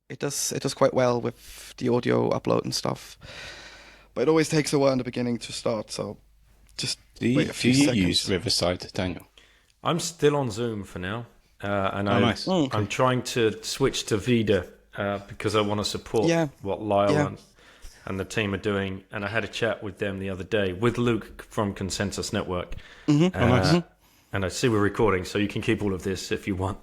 It does quite well with the audio upload and stuff. But it always takes a while in the beginning to start, so just wait a Do few you use seconds. Riverside, Daniel? I'm still on Zoom for now, and Oh, nice. I'm Okay. trying to switch to Vida because I want to support Yeah, what Lyle yeah. and the team are doing. And I had a chat with them the other day with Luke from Consensus Network, Mm-hmm. Oh, uh, nice. Mm-hmm. and I see we're recording, so you can keep all of this if you want.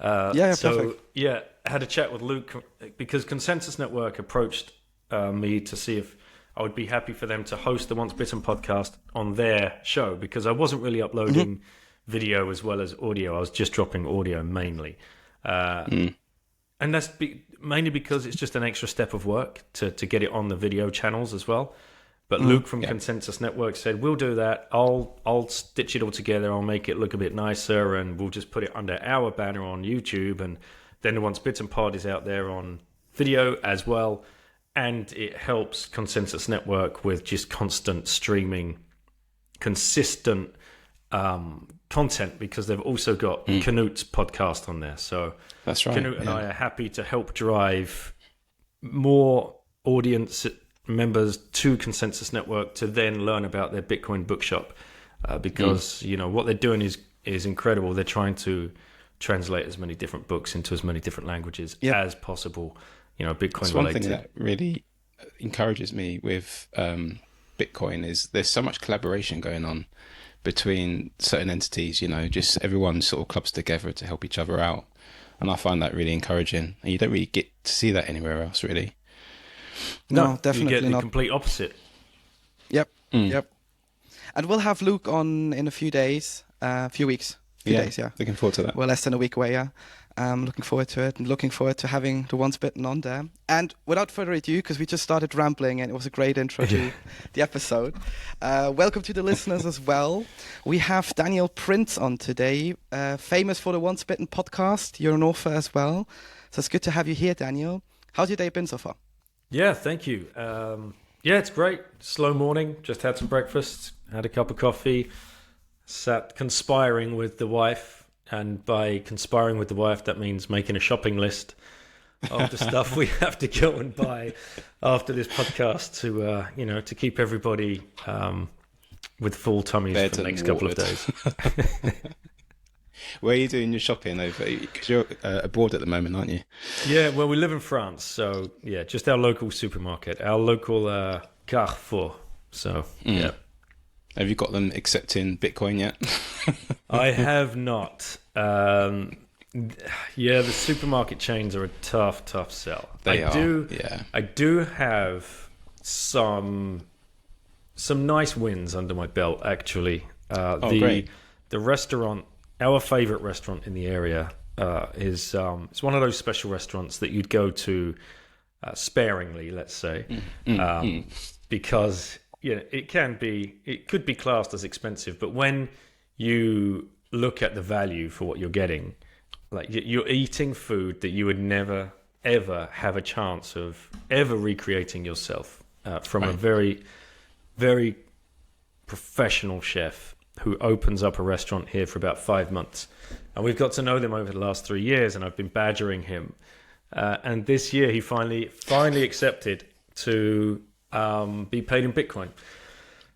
Yeah, yeah, So perfect. yeah, I had a chat with Luke because Consensus Network approached me to see if I would be happy for them to host the Once Bitten podcast on their show because I wasn't really Mm-hmm. uploading video as well as audio. I was just dropping audio mainly, uh, Mm. and mainly because it's just an extra step of work to get it on the video channels as well. But Mm-hmm. Luke from Yeah. Consensus Network said, "We'll do that. I'll stitch it all together. I'll make it look a bit nicer, and we'll just put it under our banner on YouTube. And then the Once Bitten Pod is out there on video as well, and it helps Consensus Network with just constant streaming, consistent content because they've also got Canute's podcast on there. So That's right. Canute and Yeah. I are happy to help drive more audience members to Consensus Network to then learn about their Bitcoin bookshop because what they're doing is incredible. They're trying to translate as many different books into as many different languages Yep. as possible. Bitcoin It's one thing related. that really encourages me with Bitcoin is there's so much collaboration going on between certain entities, just everyone sort of clubs together to help each other out. And I find that really encouraging. And you don't really get to see that anywhere else, really. No, No, you get definitely the not. complete opposite. Yep, Mm. yep. And we'll have Luke on in a few days, few weeks, few Yeah, days, yeah. looking forward to that. We're less than a week away, yeah. Looking forward to it and looking forward to having the Once Bitten on there. And without further ado, because we just started rambling and it was a great intro to the episode, welcome to the listeners as well. We have Daniel Prince on today, famous for the Once Bitten podcast. You're an author as well. So it's good to have you here, Daniel. How's your day been so far? Yeah, thank you. Yeah, it's great. Slow morning. Just had some breakfast, had a cup of coffee, sat conspiring with the wife. And by conspiring with the wife, that means making a shopping list of the stuff we have to go and buy after this podcast to keep everybody with full tummies Fed for the and next couple of watered. days. Where are you doing your shopping over? Because you're abroad at the moment, aren't you? Yeah, well, we live in France, so yeah, just our local supermarket, our local Carrefour. So yeah. Have you got them accepting Bitcoin yet? I have not. Yeah, the supermarket chains are a tough sell. They I are, do. yeah. I do have some nice wins under my belt. Actually, Great. the restaurant, our favorite restaurant in the area, is it's one of those special restaurants that you'd go to sparingly, let's say, because it could be classed as expensive, but when you look at the value for what you're getting, like you're eating food that you would never ever have a chance of ever recreating yourself from a Right. very, very professional chef who opens up a restaurant here for about 5 months, and we've got to know them over the last 3 years, and I've been badgering him, and this year he finally accepted to be paid in Bitcoin.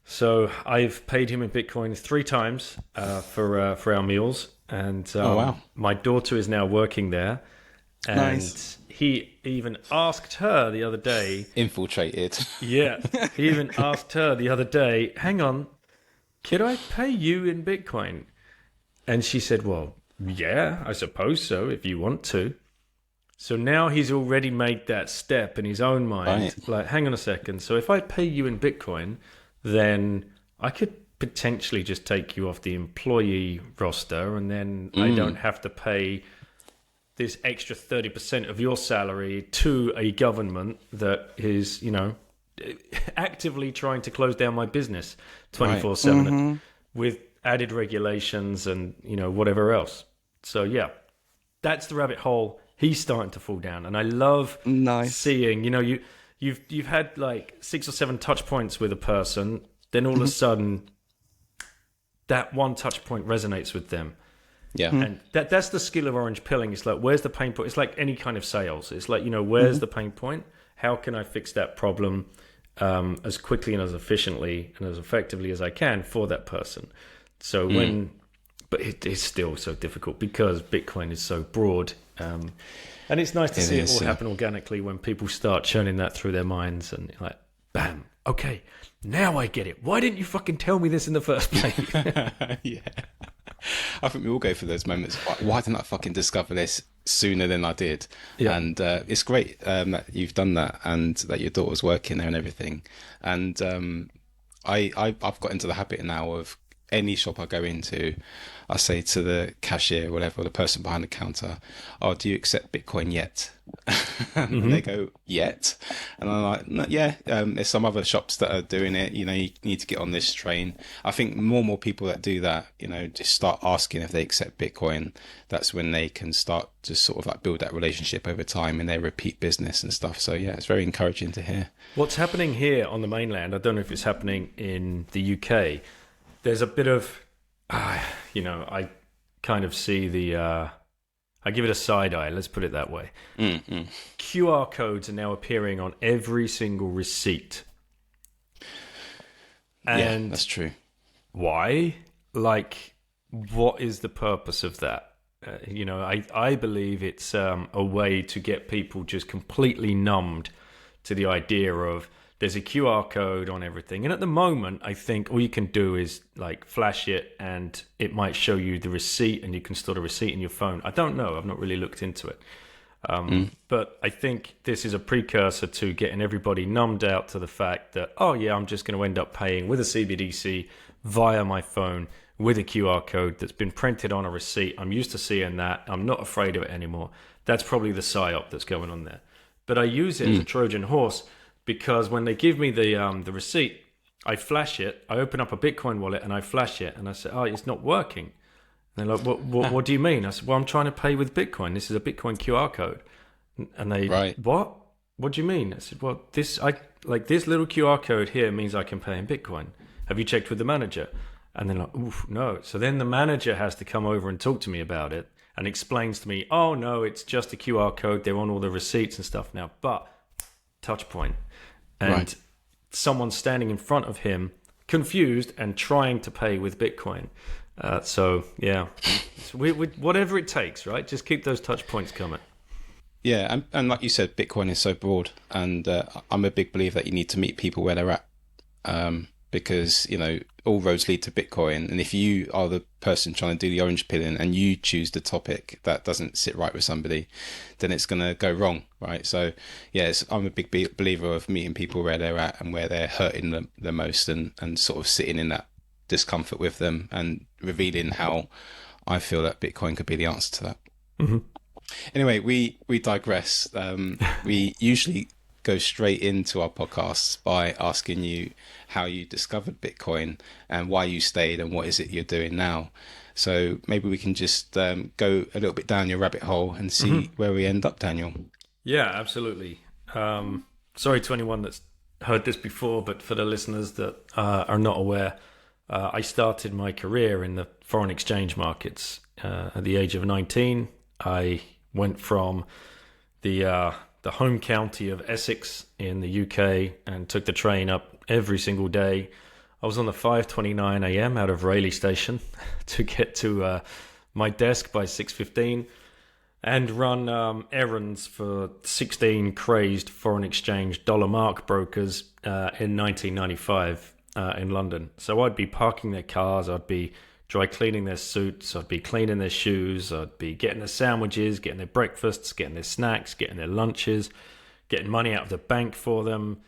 So I've paid him in Bitcoin 3 times for our meals, and wow. my daughter is now working there, and Nice. he even asked her the other day. Infiltrated. Yeah, he even asked her the other day, "Hang on, could I pay you in Bitcoin?" And she said, "Well, yeah, I suppose so, if you want to." So now he's already made that step in his own mind. Right. Like, hang on a second. So if I pay you in Bitcoin, then I could potentially just take you off the employee roster, and then I don't have to pay this extra 30% of your salary to a government that is, actively trying to close down my business 24/7 with added regulations and, whatever else. So yeah, that's the rabbit hole he's starting to fall down. And I love Nice. seeing, you've had like 6 or 7 touch points with a person, then all of a sudden that one touch point resonates with them. Yeah. And that's the skill of orange pilling. It's like, where's the pain point? It's like any kind of sales. It's like, where's the pain point? How can I fix that problem as quickly and as efficiently and as effectively as I can for that person? So but it's still so difficult because Bitcoin is so broad. And it's nice to see it all happen organically when people start churning that through their minds and like, bam, okay, now I get it. Why didn't you fucking tell me this in the first place? Yeah. I think we all go through those moments. Why didn't I fucking discover this sooner than I did? Yeah. And it's great that you've done that and that your daughter's working there and everything. And I've got into the habit now of any shop I go into, I say to the cashier or whatever, or the person behind the counter, "Oh, do you accept Bitcoin yet?" And they go, "Yet?" And I'm like, "No, yeah, there's some other shops that are doing it. You need to get on this train." I think more and more people that do that, just start asking if they accept Bitcoin. That's when they can start to sort of like build that relationship over time in their repeat business and stuff. So yeah, it's very encouraging to hear. What's happening here on the mainland, I don't know if it's happening in the UK, there's a bit of, I kind of see I give it a side eye, let's put it that way. QR codes are now appearing on every single receipt. And yeah, that's true. Why? Like, what is the purpose of that? I believe it's a way to get people just completely numbed to the idea of there's a QR code on everything. And at the moment, I think all you can do is like flash it and it might show you the receipt and you can store the receipt in your phone. I don't know. I've not really looked into it. But I think this is a precursor to getting everybody numbed out to the fact that, oh yeah, I'm just going to end up paying with a CBDC via my phone with a QR code that's been printed on a receipt. I'm used to seeing that. I'm not afraid of it anymore. That's probably the psyop that's going on there. But I use it as a Trojan horse because when they give me the receipt, I flash it. I open up a Bitcoin wallet and I flash it, and I say, "Oh, it's not working." And they're like, "What do you mean?" I said, "Well, I'm trying to pay with Bitcoin. This is a Bitcoin QR code." And they, right. "What? What do you mean?" I said, "Well, this little QR code here means I can pay in Bitcoin. Have you checked with the manager?" And they're like, "Oof, no." So then the manager has to come over and talk to me about it and explains to me, "Oh no, it's just a QR code. They're on all the receipts and stuff now." But touch point. And someone standing in front of him, confused and trying to pay with Bitcoin. So yeah, whatever it takes, right? Just keep those touch points coming. Yeah, and like you said, Bitcoin is so broad, and I'm a big believer that you need to meet people where they're at, because all roads lead to Bitcoin, and if you are the person trying to do the orange pilling and you choose the topic that doesn't sit right with somebody, then it's going to go wrong, right? So yes, I'm a big believer of meeting people where they're at and where they're hurting the most, and sort of sitting in that discomfort with them and revealing how I feel that Bitcoin could be the answer to that. Mm-hmm. Anyway, we digress. We usually go straight into our podcasts by asking you how you discovered Bitcoin and why you stayed and what is it you're doing now. So maybe we can just go a little bit down your rabbit hole and see where we end up, Daniel. Yeah, absolutely. Sorry to anyone that's heard this before, but for the listeners that are not aware, I started my career in the foreign exchange markets at the age of 19. I went from the home county of Essex in the UK and took the train up every single day. I was on the 5:29 a.m. out of Rayleigh Station to get to my desk by 6:15 and run errands for 16 crazed foreign exchange dollar mark brokers in 1995 in London. So I'd be parking their cars, I'd be dry cleaning their suits, I'd be cleaning their shoes, I'd be getting their sandwiches, getting their breakfasts, getting their snacks, getting their lunches, getting money out of the bank for them,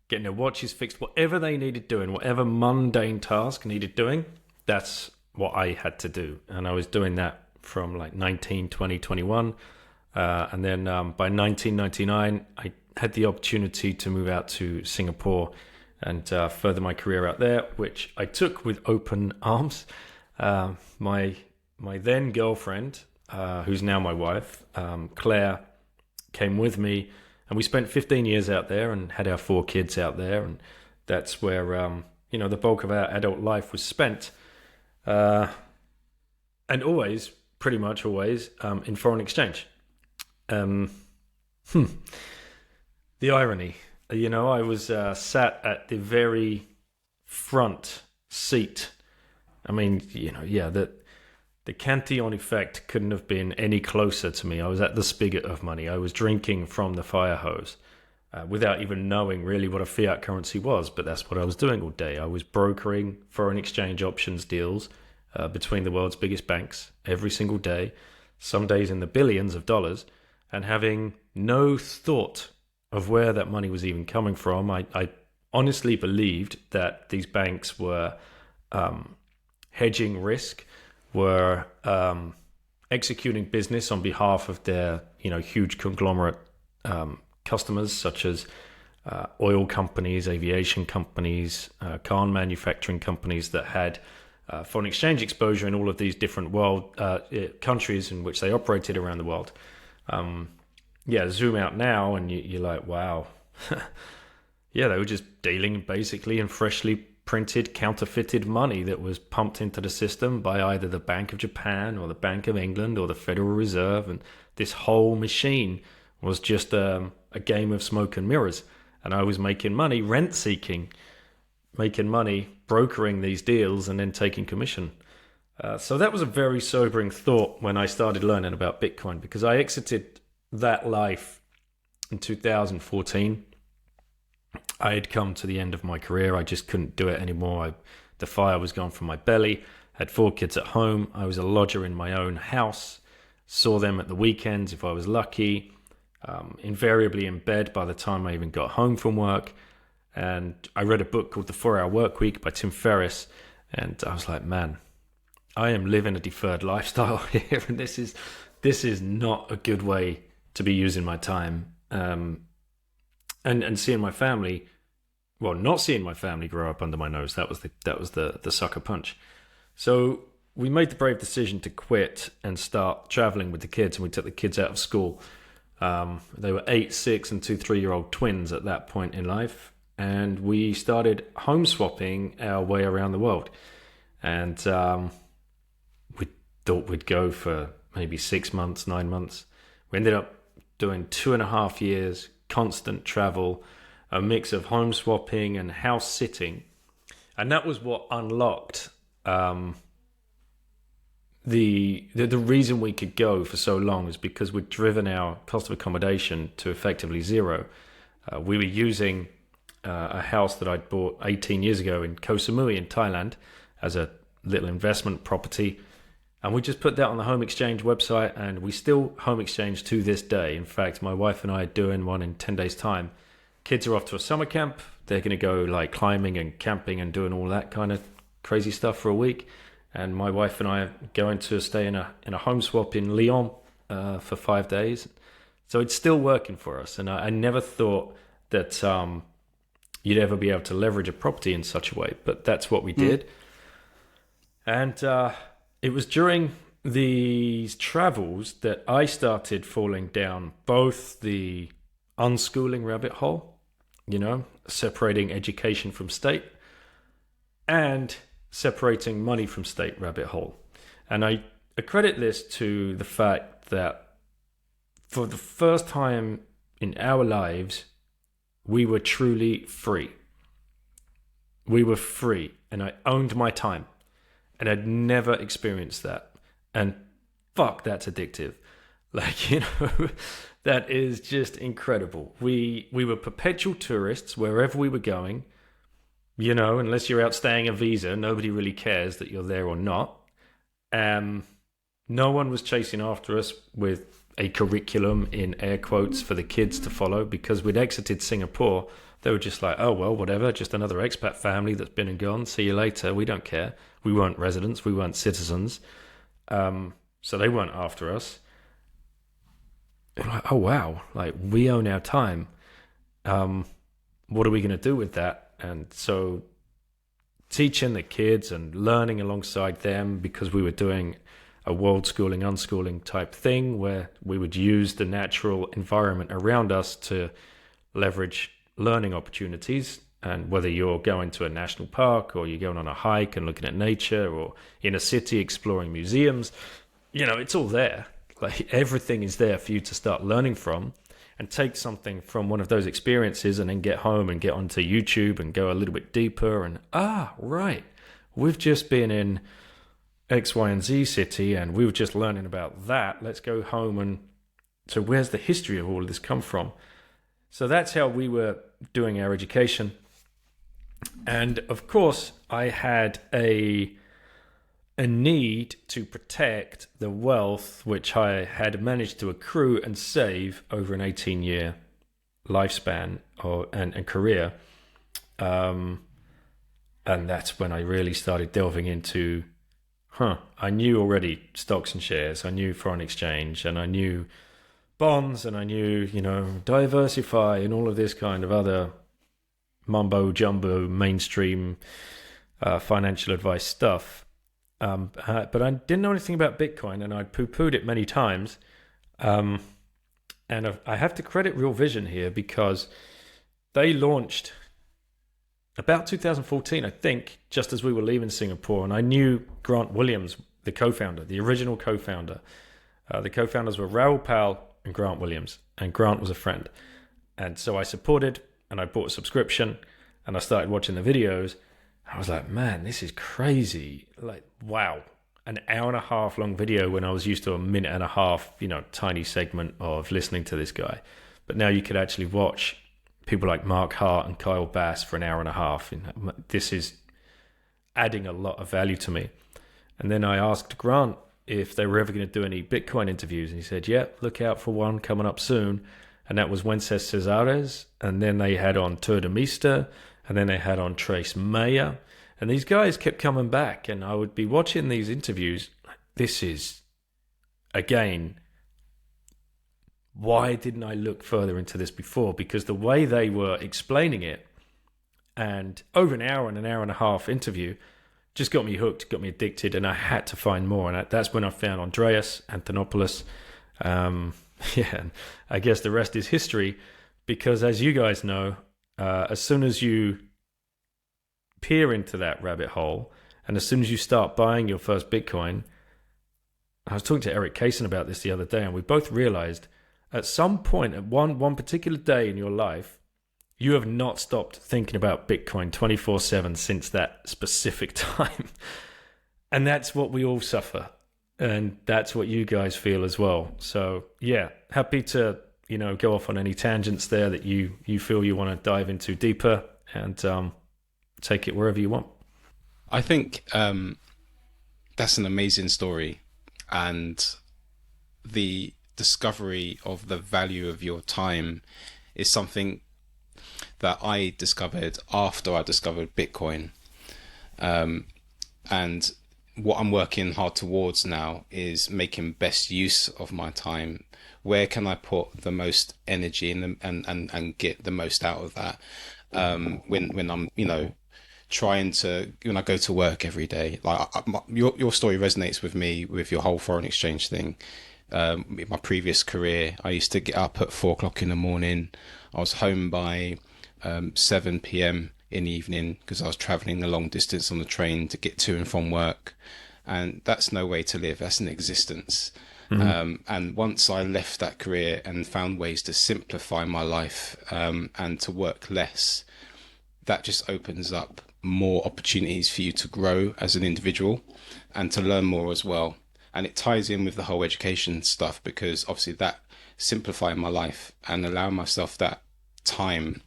getting their watches fixed, whatever they needed doing, whatever mundane task needed doing, that's what I had to do. And I was doing that from like 19, 20, 21. And then by 1999, I had the opportunity to move out to Singapore and further my career out there, which I took with open arms. My then girlfriend, who's now my wife, Claire, came with me, and we spent 15 years out there and had our 4 kids out there, and that's where the bulk of our adult life was spent, and always pretty much always in foreign exchange. The irony, I was sat at the very front seat. I mean, the Cantillon effect couldn't have been any closer to me. I was at the spigot of money. I was drinking from the fire hose without even knowing really what a fiat currency was. But that's what I was doing all day. I was brokering foreign exchange options deals between the world's biggest banks every single day, some days in the billions of dollars, and having no thought of where that money was even coming from. I honestly believed that these banks were hedging risk, were executing business on behalf of their huge conglomerate customers, such as oil companies, aviation companies, car manufacturing companies that had foreign exchange exposure in all of these different world countries in which they operated around the world. Zoom out now and you're like, wow. Yeah, they were just dealing basically in freshly printed, counterfeited money that was pumped into the system by either the Bank of Japan or the Bank of England or the Federal Reserve. And this whole machine was just a game of smoke and mirrors. And I was making money, rent-seeking, making money, brokering these deals and then taking commission. So that was a very sobering thought when I started learning about Bitcoin, because I exited that life in 2014. I had come to the end of my career. I just couldn't do it anymore. The fire was gone from my belly. Had 4 kids at home. I was a lodger in my own house. Saw them at the weekends if I was lucky. Invariably in bed by the time I even got home from work. And I read a book called The 4-Hour Workweek by Tim Ferriss. And I was like, man, I am living a deferred lifestyle here. And this is not a good way to be using my time. And seeing my family, well, not seeing my family grow up under my nose, that was the sucker punch. So we made the brave decision to quit and start traveling with the kids, and we took the kids out of school. They were 8, 6, and 2 3-year-old twins at that point in life, and we started home swapping our way around the world. And we thought we'd go for maybe 6 months, 9 months. We ended up doing 2.5 years. Constant travel, a mix of home swapping and house sitting. And that was what unlocked the reason we could go for so long is because we'd driven our cost of accommodation to effectively zero. We were using a house that I'd bought 18 years ago in Koh Samui in Thailand as a little investment property. And we just put that on the home exchange website, and we still home exchange to this day. In fact, my wife and I are doing one in 10 days' time. Kids are off to a summer camp. They're going to go like climbing and camping and doing all that kind of crazy stuff for a week. And my wife and I are going to stay in a home swap in Lyon for 5 days. So it's still working for us. And I never thought that you'd ever be able to leverage a property in such a way. But that's what we did. And it was during these travels that I started falling down both the unschooling rabbit hole, separating education from state, and separating money from state rabbit hole. And I accredit this to the fact that for the first time in our lives, we were truly free. We were free, and I owned my time. And I'd never experienced that. And fuck, that's addictive. Like, that is just incredible. We were perpetual tourists wherever we were going. Unless you're out staying a visa, nobody really cares that you're there or not. No one was chasing after us with a curriculum in air quotes for the kids to follow, because we'd exited Singapore. They were just like, oh, well, whatever, just another expat family that's been and gone. See you later. We don't care. We weren't residents. We weren't citizens. So they weren't after us. Like, oh, wow. Like, we own our time. What are we going to do with that? And so teaching the kids and learning alongside them, because we were doing a world schooling, unschooling type thing where we would use the natural environment around us to leverage learning opportunities. And whether you're going to a national park or you're going on a hike and looking at nature, or in a city exploring museums, it's all there. Like everything is there for you to start learning from, and take something from one of those experiences and then get home and get onto YouTube and go a little bit deeper and, right, we've just been in X, Y, and Z city and we were just learning about that. Let's go home and, so where's the history of all of this come from? So that's how we were doing our education. And of course, I had a need to protect the wealth which I had managed to accrue and save over an 18-year lifespan and career. And that's when I really started delving into, I knew already stocks and shares, I knew foreign exchange, and I knew bonds, and I knew, diversify and all of this kind of other mumbo jumbo mainstream financial advice stuff. But I didn't know anything about Bitcoin, and I'd poo-pooed it many times. And I have to credit Real Vision here, because they launched about 2014, I think, just as we were leaving Singapore. And I knew Grant Williams, the co-founder, the original co-founder. The co-founders were Raoul Pal and Grant Williams, and Grant was a friend. And so I supported, and I bought a subscription, and I started watching the videos. I was like, man, this is crazy. Like, wow. An hour and a half long video when I was used to a minute and a half, tiny segment of listening to this guy. But now you could actually watch people like Mark Hart and Kyle Bass for an hour and a half. This is adding a lot of value to me. And then I asked Grant if they were ever going to do any Bitcoin interviews. And he said, yeah, look out for one coming up soon. And that was Wences Cesares. And then they had on Tour de Mister. And then they had on Trace Mayer. And these guys kept coming back. And I would be watching these interviews. This is, again, why didn't I look further into this before? Because the way they were explaining it, and over an hour and a half interview, just got me hooked, got me addicted. And I had to find more. And that's when I found Andreas Antonopoulos. And I guess the rest is history. Because as you guys know, as soon as you peer into that rabbit hole, and as soon as you start buying your first Bitcoin, I was talking to Eric Kaysen about this the other day, and we both realized at some point, at one particular day in your life, you have not stopped thinking about Bitcoin 24/7 since that specific time. And that's what we all suffer. And that's what you guys feel as well. So yeah, happy to go off on any tangents there that you feel you want to dive into deeper, and take it wherever you want. I think that's an amazing story, and the discovery of the value of your time is something that I discovered after I discovered Bitcoin. And what I'm working hard towards now is making best use of my time. Where can I put the most energy in and get the most out of that? When I'm, trying to, when I go to work every day, like your story resonates with me with your whole foreign exchange thing. In my previous career, I used to get up at 4:00 in the morning. I was home by 7 p.m. in the evening because I was traveling a long distance on the train to get to and from work. And that's no way to live. That's an existence. Mm-hmm. And once I left that career and found ways to simplify my life and to work less, that just opens up more opportunities for you to grow as an individual and to learn more as well. And it ties in with the whole education stuff, because obviously that simplifying my life and allowing myself that time,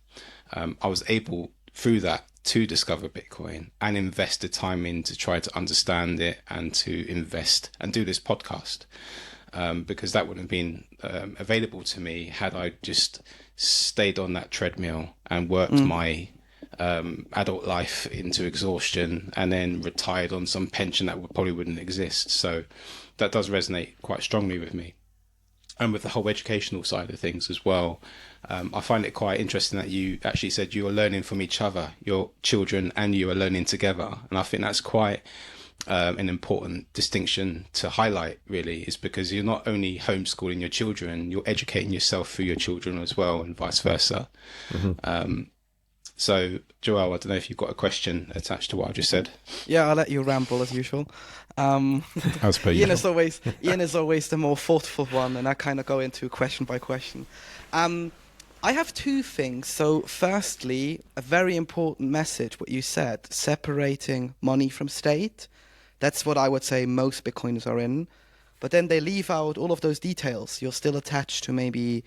I was able through that to discover Bitcoin and invest the time in to try to understand it and to invest and do this podcast, because that wouldn't have been available to me had I just stayed on that treadmill and worked my adult life into exhaustion and then retired on some pension that probably wouldn't exist. So that does resonate quite strongly with me. And with the whole educational side of things as well, I find it quite interesting that you actually said you are learning from each other, your children and you are learning together. And I think that's quite an important distinction to highlight, really, is because you're not only homeschooling your children, you're educating yourself through your children as well, and vice versa. Mm-hmm. So, Joel, I don't know if you've got a question attached to what I just said. Yeah, I'll let you ramble as usual. As per Ian usual. Ian is always the more thoughtful one, and I kind of go into question by question. I have two things. So, firstly, a very important message, what you said, separating money from state. That's what I would say most Bitcoiners are in. But then they leave out all of those details. You're still attached to maybe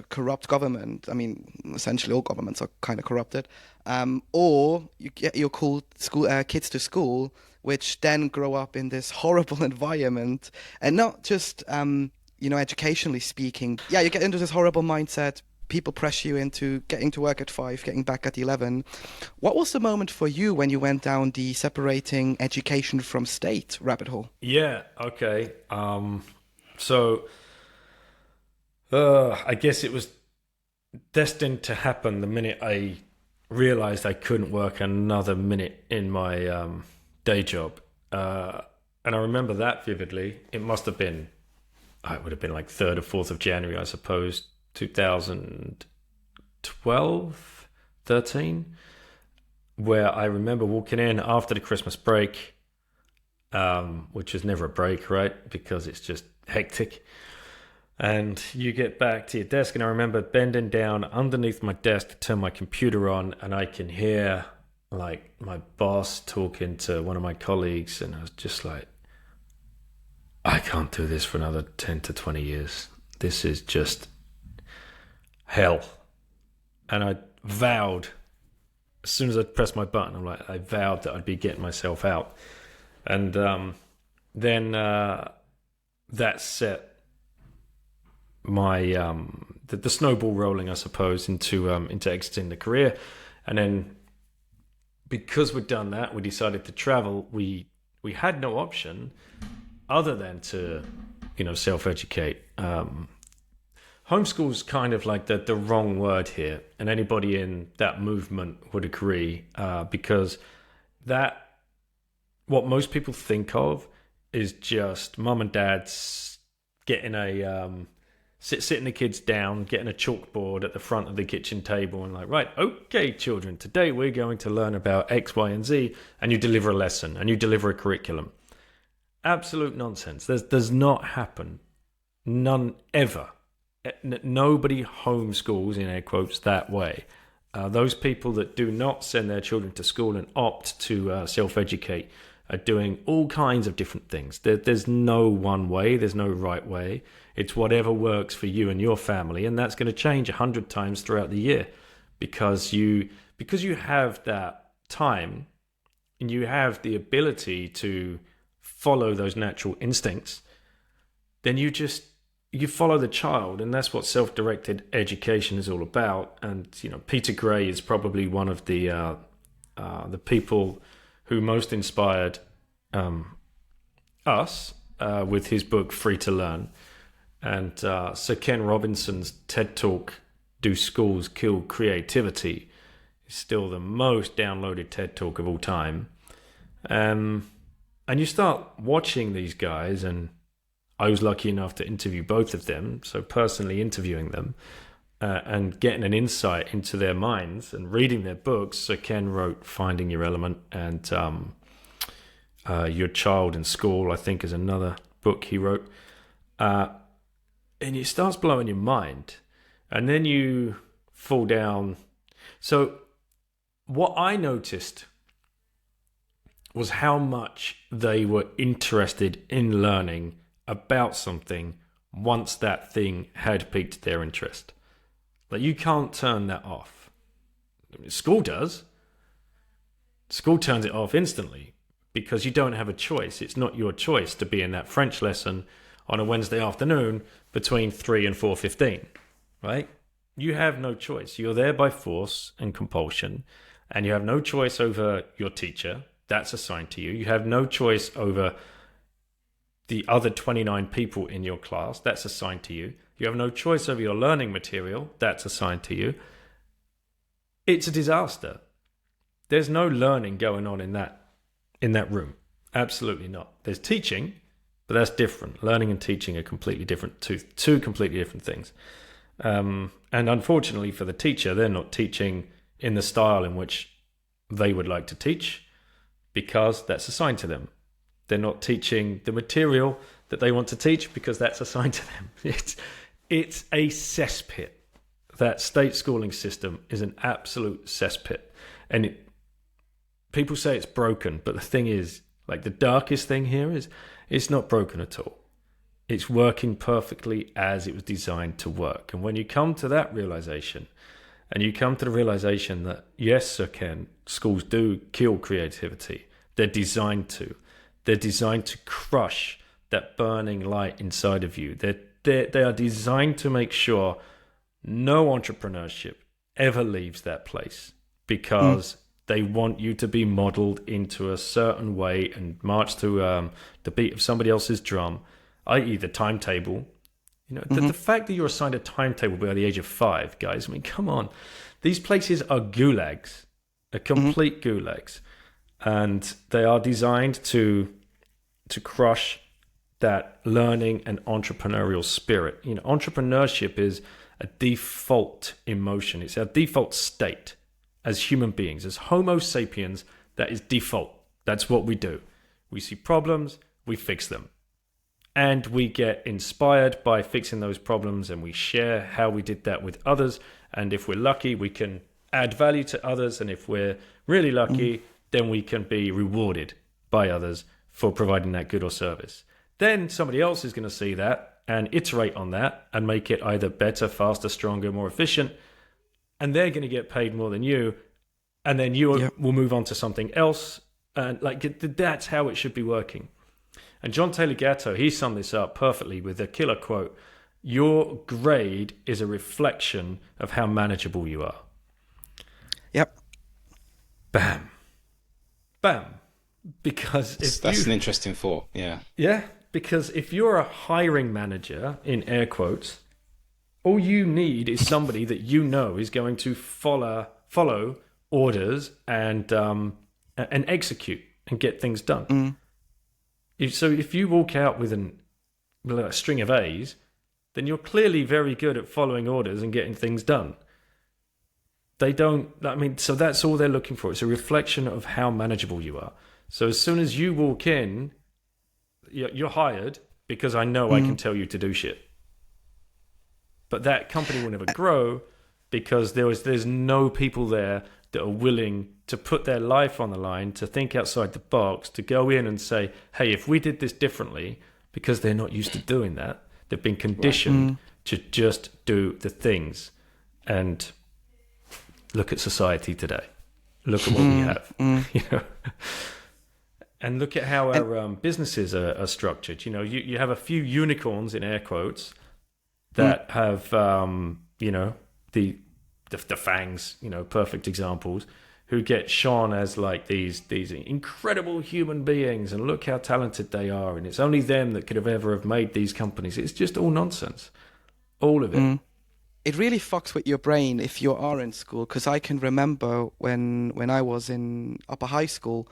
corrupt government. I mean, essentially all governments are kind of corrupted. Or you get your cool school kids to school, which then grow up in this horrible environment, and not just educationally speaking. Yeah, you get into this horrible mindset. People pressure you into getting to work at 5, getting back at 11. What was the moment for you when you went down the separating education from state rabbit hole? Yeah. Okay. So I guess it was destined to happen the minute I realized I couldn't work another minute in my day job. And I remember that vividly. It must have been, it would have been like 3rd or 4th of January, I suppose, 2012, 13, where I remember walking in after the Christmas break, which is never a break, right? Because it's just hectic. And you get back to your desk, and I remember bending down underneath my desk to turn my computer on, and I can hear like my boss talking to one of my colleagues, and I was just like, I can't do this for another 10 to 20 years. This is just hell. And I vowed, as soon as I pressed my button, I vowed that I'd be getting myself out. And then that set my the snowball rolling, I suppose, into exiting the career. And then because we'd done that, we decided to travel. We had no option other than to self-educate. Homeschool's kind of like the wrong word here, and anybody in that movement would agree, because that, what most people think of is just mum and dad's getting sitting the kids down, getting a chalkboard at the front of the kitchen table and like, right, okay, children, today we're going to learn about X, Y, and Z, and you deliver a lesson and you deliver a curriculum. Absolute nonsense. Does not happen. None ever. Nobody homeschools, in air quotes, that way. Those people that do not send their children to school and opt to self-educate are doing all kinds of different things. There's no one way. There's no right way. It's whatever works for you and your family, and that's going to change 100 times throughout the year because you have that time and you have the ability to follow those natural instincts. Then you follow the child, and that's what self-directed education is all about. And Peter Gray is probably one of the people who most inspired us with his book Free to Learn. And Sir Ken Robinson's TED Talk, Do Schools Kill Creativity, is still the most downloaded TED Talk of all time. And you start watching these guys, and I was lucky enough to interview both of them, so personally interviewing them and getting an insight into their minds and reading their books. So Ken wrote Finding Your Element, and Your Child in School, I think, is another book he wrote. And it starts blowing your mind, and then you fall down. So what I noticed was how much they were interested in learning about something once that thing had piqued their interest. Like, you can't turn that off. I mean, school does. School turns it off instantly because you don't have a choice. It's not your choice to be in that French lesson on a Wednesday afternoon between 3 and 4:15, right? You have no choice. You're there by force and compulsion, and you have no choice over your teacher. That's assigned to you. You have no choice over the other 29 people in your class. That's assigned to you. You have no choice over your learning material. That's assigned to you. It's a disaster. There's no learning going on in that room. Absolutely not. There's teaching, but that's different. Learning and teaching are completely different, two completely different things. And unfortunately for the teacher, they're not teaching in the style in which they would like to teach, because that's assigned to them. They're not teaching the material that they want to teach because that's assigned to them. It's a cesspit. That state schooling system is an absolute cesspit. And people say it's broken, but the thing is, like, the darkest thing here is it's not broken at all. It's working perfectly as it was designed to work. And when you come to that realization, and you come to the realization that, yes, Sir Ken, schools do kill creativity. They're designed to. They're designed to crush that burning light inside of you. They are designed to make sure no entrepreneurship ever leaves that place, because they want you to be modeled into a certain way and march to the beat of somebody else's drum, i.e. the timetable. You know, the fact that you're assigned a timetable by the age of 5, guys, I mean, come on. These places are gulags, a complete gulags. And they are designed to crush that learning and entrepreneurial spirit. You know, entrepreneurship is a default emotion. It's our default state as human beings, as Homo sapiens. That is default. That's what we do. We see problems, we fix them. And we get inspired by fixing those problems, and we share how we did that with others. And if we're lucky, we can add value to others. And if we're really lucky, then we can be rewarded by others for providing that good or service. Then somebody else is going to see that and iterate on that and make it either better, faster, stronger, more efficient. And they're going to get paid more than you. And then you will move on to something else. And like, that's how it should be working. And John Taylor Gatto, he summed this up perfectly with a killer quote: "Your grade is a reflection of how manageable you are." Yep. Bam. Bam. Because that's an interesting thought. Yeah. Yeah. Because if you're a hiring manager, in air quotes, all you need is somebody that you know is going to follow orders and execute and get things done. So if you walk out with a string of A's, then you're clearly very good at following orders and getting things done. They don't, I mean, so that's all they're looking for. It's a reflection of how manageable you are. So as soon as you walk in, you're hired because I know I can tell you to do shit. But that company will never grow because there's no people there that are willing to put their life on the line, to think outside the box, to go in and say, hey, if we did this differently, because they're not used to doing that. They've been conditioned to just do the things. And look at society today. Look at what we have. You know? And look at how our businesses are structured. You know, you have a few unicorns, in air quotes, that have, you know, the fangs, you know, perfect examples, who get shone as like these incredible human beings, and look how talented they are, and it's only them that could have made these companies. It's just all nonsense, all of it. It really fucks with your brain if you are in school, because I can remember when I was in upper high school,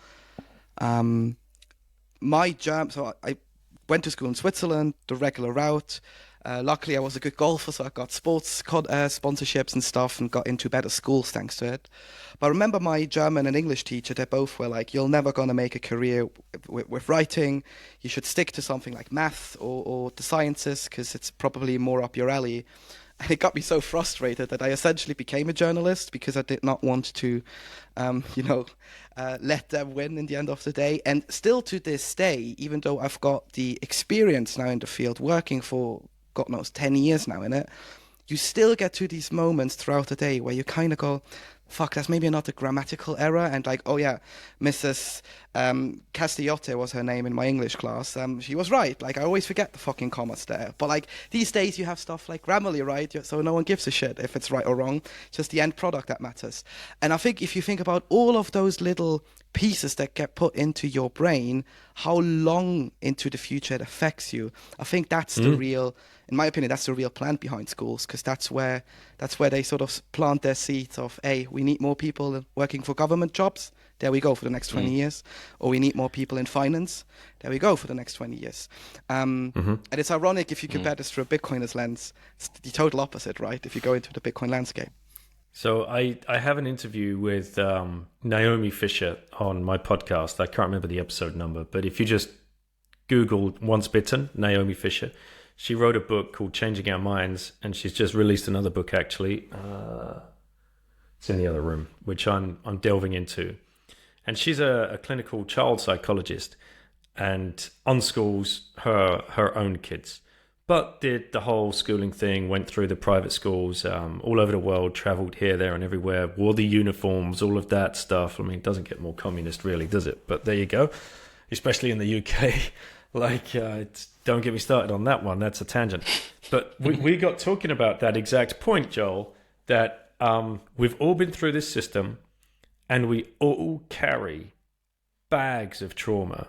my jam. So I went to school in Switzerland, the regular route. Luckily, I was a good golfer, so I got sports sponsorships and stuff and got into better schools thanks to it. But I remember my German and English teacher, they both were like, you're never going to make a career with writing. You should stick to something like math or the sciences, because it's probably more up your alley. And it got me so frustrated that I essentially became a journalist, because I did not want to, let them win in the end of the day. And still to this day, even though I've got the experience now in the field, working for God knows 10 years now in it, you still get to these moments throughout the day where you kind of go, fuck, that's maybe not a grammatical error. And like, oh yeah, Mrs. Castellotte was her name in my English class. She was right. Like, I always forget the fucking commas there. But like, these days you have stuff like Grammarly, right? So no one gives a shit if it's right or wrong. Just the end product that matters. And I think if you think about all of those little pieces that get put into your brain, how long into the future it affects you, I think that's the real, in my opinion, that's the real plan behind schools, because that's where they sort of plant their seeds of, hey, we need more people working for government jobs. There we go for the next 20 years. Or we need more people in finance. There we go for the next 20 years. And it's ironic if you compare this through a Bitcoiner's lens. It's the total opposite, right? If you go into the Bitcoin landscape. So I have an interview with Naomi Fisher on my podcast. I can't remember the episode number, but if you just Google Once Bitten, Naomi Fisher, she wrote a book called Changing Our Minds, and she's just released another book actually. It's in the other room, which I'm delving into. And she's a clinical child psychologist and unschools her own kids, but did the whole schooling thing, went through the private schools all over the world, traveled here, there, and everywhere, wore the uniforms, all of that stuff. I mean, it doesn't get more communist, really, does it? But there you go, especially in the UK. Don't get me started on that one. That's a tangent. But we got talking about that exact point, Joel, that we've all been through this system and we all carry bags of trauma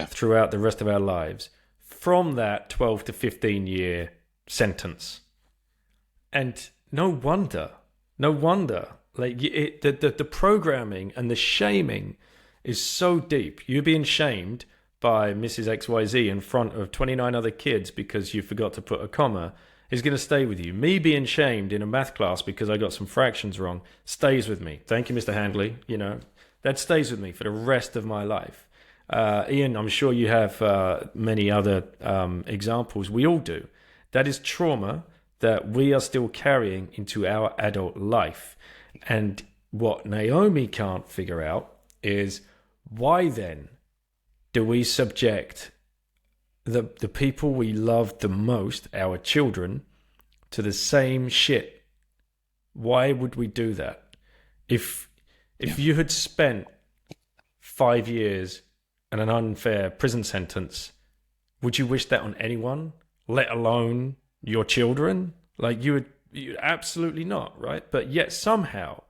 throughout the rest of our lives from that 12 to 15 year sentence. And no wonder, like the programming and the shaming is so deep. You're being shamed by Mrs. XYZ in front of 29 other kids because you forgot to put a comma is going to stay with you. Me being shamed in a math class because I got some fractions wrong stays with me. Thank you, Mr. Handley. You know, that stays with me for the rest of my life. Ian, I'm sure you have many other examples. We all do. That is trauma that we are still carrying into our adult life. And what Naomi can't figure out is why then do we subject the people we love the most, our children, to the same shit? Why would we do that? If you had spent 5 years and an unfair prison sentence, would you wish that on anyone, let alone your children? Like you absolutely not, right? But yet somehow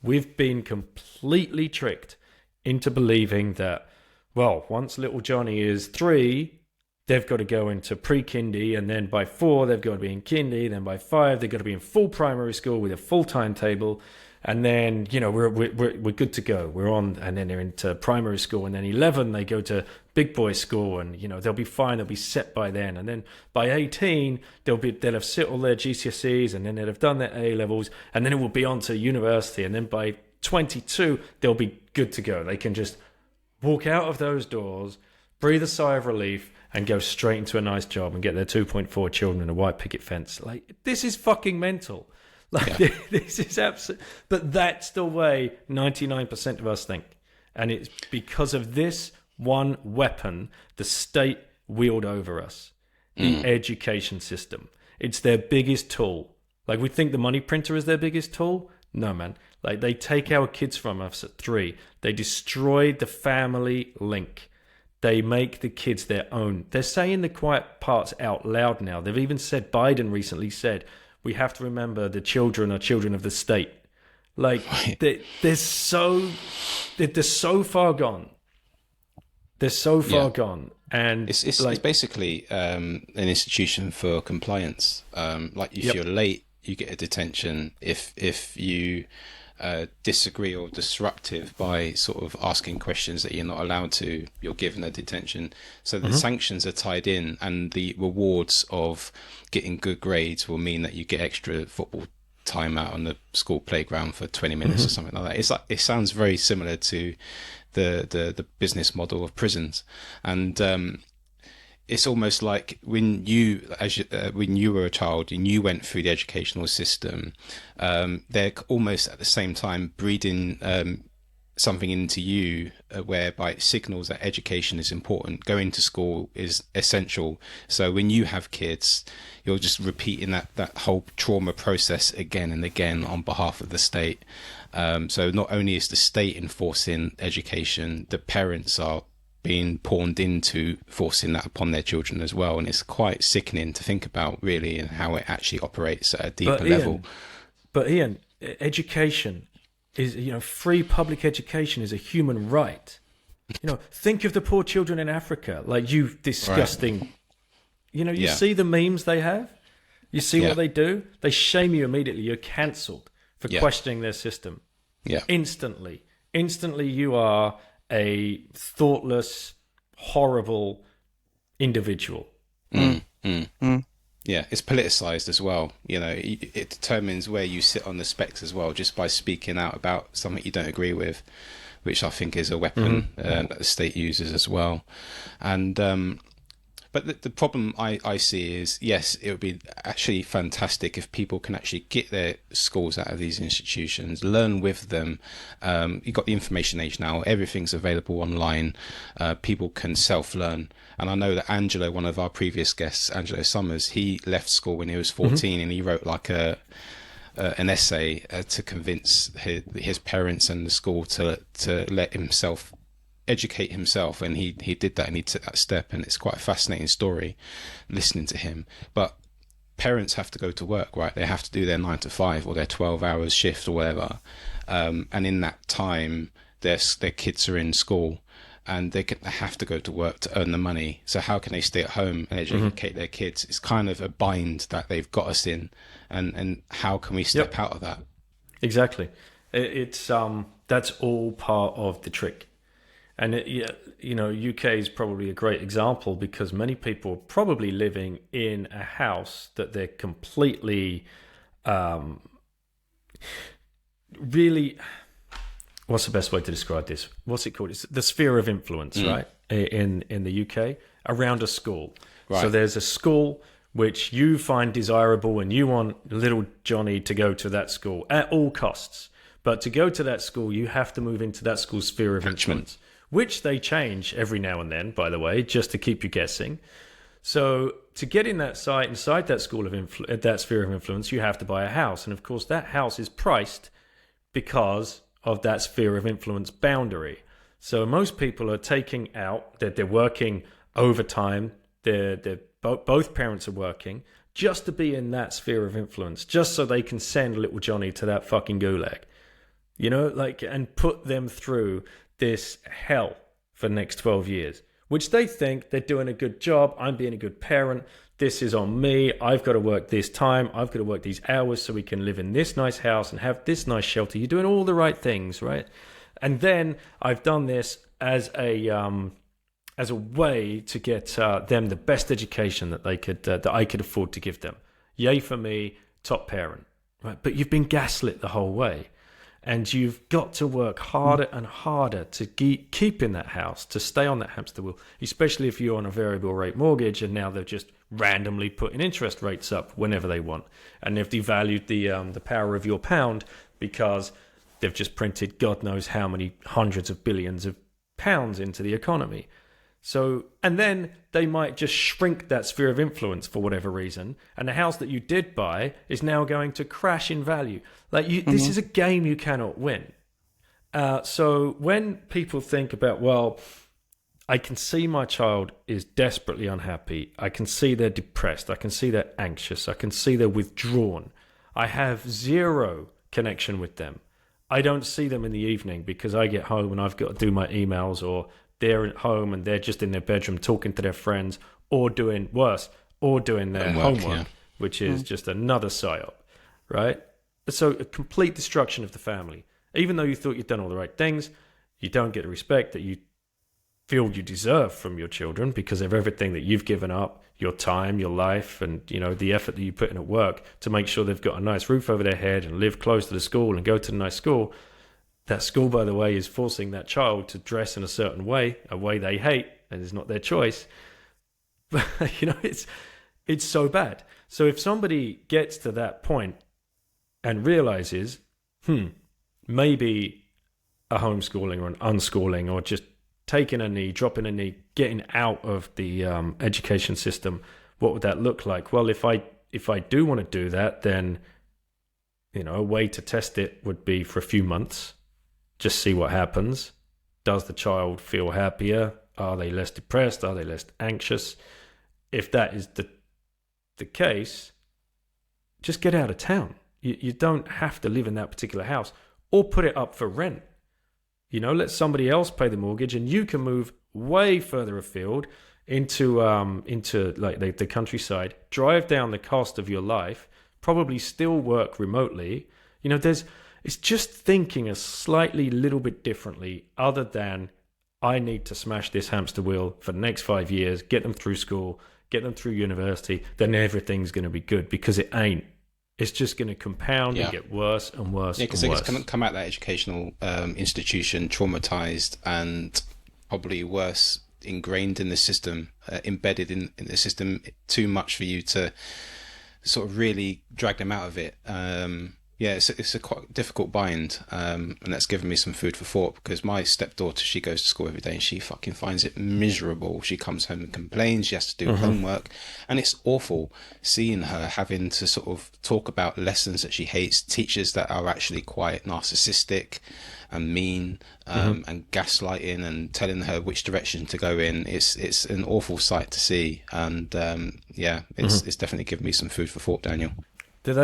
we've been completely tricked into believing that, well, once little Johnny is 3, they've got to go into pre-kindy, and then by 4 they've got to be in kindy, then by 5 they've got to be in full primary school with a full timetable, and then we're good to go. We're on, and then they're into primary school, and then 11 they go to big boy school, and they'll be fine. They'll be set by then, and then by 18 they'll have sit all their GCSEs, and then they'll have done their A levels, and then it will be on to university, and then by 22 they'll be good to go. They can just walk out of those doors, breathe a sigh of relief, and go straight into a nice job and get their 2.4 children and a white picket fence. Like, this is fucking mental. Like, this is absolute. But that's the way 99% of us think. And it's because of this one weapon the state wield over us, the education system. It's their biggest tool. Like, we think the money printer is their biggest tool. No, man. Like, they take our kids from us at 3. They destroy the family link. They make the kids their own. They're saying the quiet parts out loud now. They've even said, Biden recently said, we have to remember the children are children of the state. Like, they're so far gone. They're so far gone. And it's basically an institution for compliance. Like, if you're late, you get a detention. If you disagree or disruptive by sort of asking questions that you're not allowed to, you're given a detention. So the sanctions are tied in, and the rewards of getting good grades will mean that you get extra football time out on the school playground for 20 minutes or something like that. It's like, it sounds very similar to the business model of prisons. And it's almost like when you were a child and you went through the educational system, they're almost at the same time breeding something into you whereby it signals that education is important. Going to school is essential. So when you have kids, you're just repeating that whole trauma process again and again on behalf of the state. So not only is the state enforcing education, the parents are being pawned into forcing that upon their children as well. And it's quite sickening to think about, really, and how it actually operates at a deeper level. But Ian, education is, free public education is a human right. Think of the poor children in Africa, like, you disgusting, you see the memes they have, you see what they do, they shame you immediately. You're cancelled for questioning their system. Instantly you are a thoughtless, horrible individual. Yeah, it's politicized as well. You know, it determines where you sit on the specs as well, just by speaking out about something you don't agree with, which I think is a weapon that the state uses as well. And but the problem I see is, yes, it would be actually fantastic if people can actually get their schools out of these institutions, learn with them. You've got the information age now; everything's available online. People can self-learn. And I know that Angelo, one of our previous guests, Angelo Summers, he left school when he was 14, and he wrote like an essay to convince his parents and the school to let himself educate himself, and he did that, and he took that step, and it's quite a fascinating story listening to him. But parents have to go to work, right? They have to do their 9 to 5 or their 12 hours shift or whatever, and in that time their kids are in school, and they have to go to work to earn the money. So how can they stay at home and educate their kids? It's kind of a bind that they've got us in, and how can we step out of that? Exactly. It's that's all part of the trick. And UK is probably a great example, because many people are probably living in a house that they're completely, really, what's the best way to describe this? What's it called? It's the sphere of influence, right? In the UK, around a school. Right. So there's a school which you find desirable, and you want little Johnny to go to that school at all costs. But to go to that school, you have to move into that school's sphere of influence, which they change every now and then, by the way, just to keep you guessing. So to get in that site, inside that school of that sphere of influence, you have to buy a house. And of course, that house is priced because of that sphere of influence boundary. So most people are taking out that they're working overtime. Both parents are working just to be in that sphere of influence, just so they can send little Johnny to that fucking gulag, and put them through this hell for the next 12 years, which they think they're doing a good job. I'm being a good parent. This is on me. I've got to work this time. I've got to work these hours so we can live in this nice house and have this nice shelter. You're doing all the right things, right? And then I've done this as a way to get them the best education that I could afford to give them. Yay for me, top parent, right? But you've been gaslit the whole way. And you've got to work harder and harder to keep in that house, to stay on that hamster wheel, especially if you're on a variable rate mortgage, and now they're just randomly putting interest rates up whenever they want. And they've devalued the power of your pound, because they've just printed God knows how many hundreds of billions of pounds into the economy. So, and then they might just shrink that sphere of influence for whatever reason, and the house that you did buy is now going to crash in value. This is a game you cannot win. So when people think about, well, I can see my child is desperately unhappy. I can see they're depressed. I can see they're anxious. I can see they're withdrawn. I have zero connection with them. I don't see them in the evening because I get home and I've got to do my emails, or they're at home and they're just in their bedroom talking to their friends, or doing their homework, which is just another psyop, right? So a complete destruction of the family. Even though you thought you'd done all the right things, you don't get the respect that you feel you deserve from your children because of everything that you've given up, your time, your life, and the effort that you put in at work to make sure they've got a nice roof over their head and live close to the school and go to the nice school. That school, by the way, is forcing that child to dress in a certain way, a way they hate, and it's not their choice. But, it's so bad. So if somebody gets to that point and realizes, maybe a homeschooling or an unschooling, or just taking a knee, dropping a knee, getting out of the education system, what would that look like? Well, if I do want to do that, then, a way to test it would be for a few months. Just see what happens. Does the child feel happier? Are they less depressed? Are they less anxious? If that is the case, just get out of town. You don't have to live in that particular house, or put it up for rent. Let somebody else pay the mortgage, and you can move way further afield into like the countryside, drive down the cost of your life, probably still work remotely. It's just thinking a slightly little bit differently, other than I need to smash this hamster wheel for the next 5 years, get them through school, get them through university, then everything's going to be good, because it ain't. It's just going to compound and get worse and worse. Yeah, because they're going to come out of that educational institution traumatized and probably worse, ingrained in the system, embedded in the system too much for you to sort of really drag them out of it. It's a quite difficult bind, and that's given me some food for thought, because my stepdaughter, she goes to school every day and she fucking finds it miserable. She comes home and complains, she has to do homework, and it's awful seeing her having to sort of talk about lessons that she hates, teachers that are actually quite narcissistic and mean, and gaslighting and telling her which direction to go in. It's an awful sight to see, and it's definitely given me some food for thought, Daniel. Does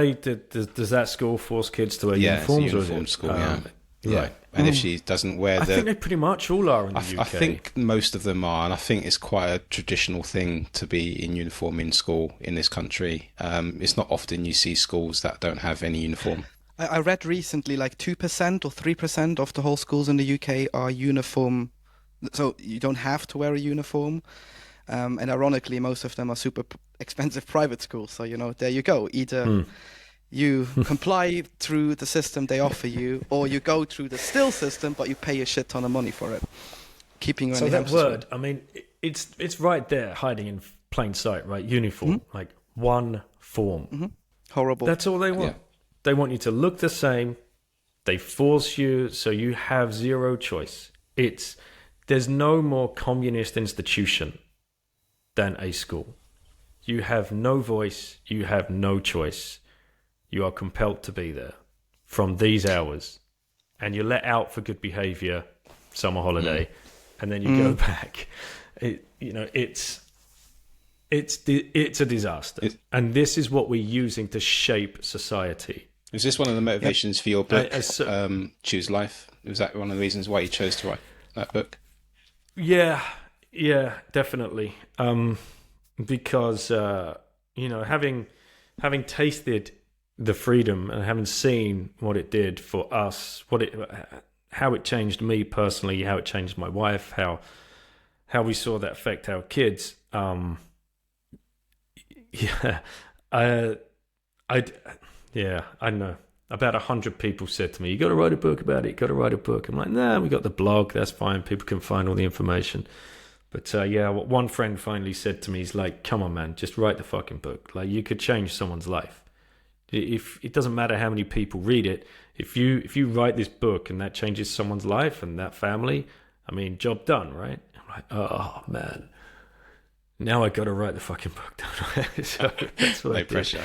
that school force kids to wear uniforms? It's a uniform school, yeah. Right. And if she doesn't wear I think they pretty much all are in the UK. I think most of them are, and I think it's quite a traditional thing to be in uniform in school in this country. It's not often you see schools that don't have any uniform. I read recently like 2% or 3% of the whole schools in the UK are uniform, so you don't have to wear a uniform. And ironically, most of them are super expensive private schools. So, there you go. Either you comply through the system they offer you, or you go through the still system, but you pay a shit ton of money for it. Keeping you in the house. So that word, I mean, it's right there, hiding in plain sight, right? Uniform, like one form. Horrible. That's all they want. Yeah. They want you to look the same. They force you, so you have zero choice. There's no more communist institution than a school. You have no voice, you have no choice. You are compelled to be there from these hours, and you're let out for good behavior, summer holiday, and then you go back. It's a disaster, and this is what we're using to shape society. Is this one of the motivations for your book, Choose Life? Was that one of the reasons why you chose to write that book? Yeah, definitely. Because having tasted the freedom and having seen what it did for us, how it changed me personally, how it changed my wife, how we saw that affect our kids. I know. About 100 people said to me, "You got to write a book about it. You got to write a book." I'm like, "Nah, we got the blog. That's fine. People can find all the information." But what one friend finally said to me is like, "Come on, man, just write the fucking book. Like, you could change someone's life. If it doesn't matter how many people read it, if you write this book and that changes someone's life and that family, I mean, job done, right?" I'm like, "Oh man, now I got to write the fucking book, don't I?" So that's what I did. Pressure.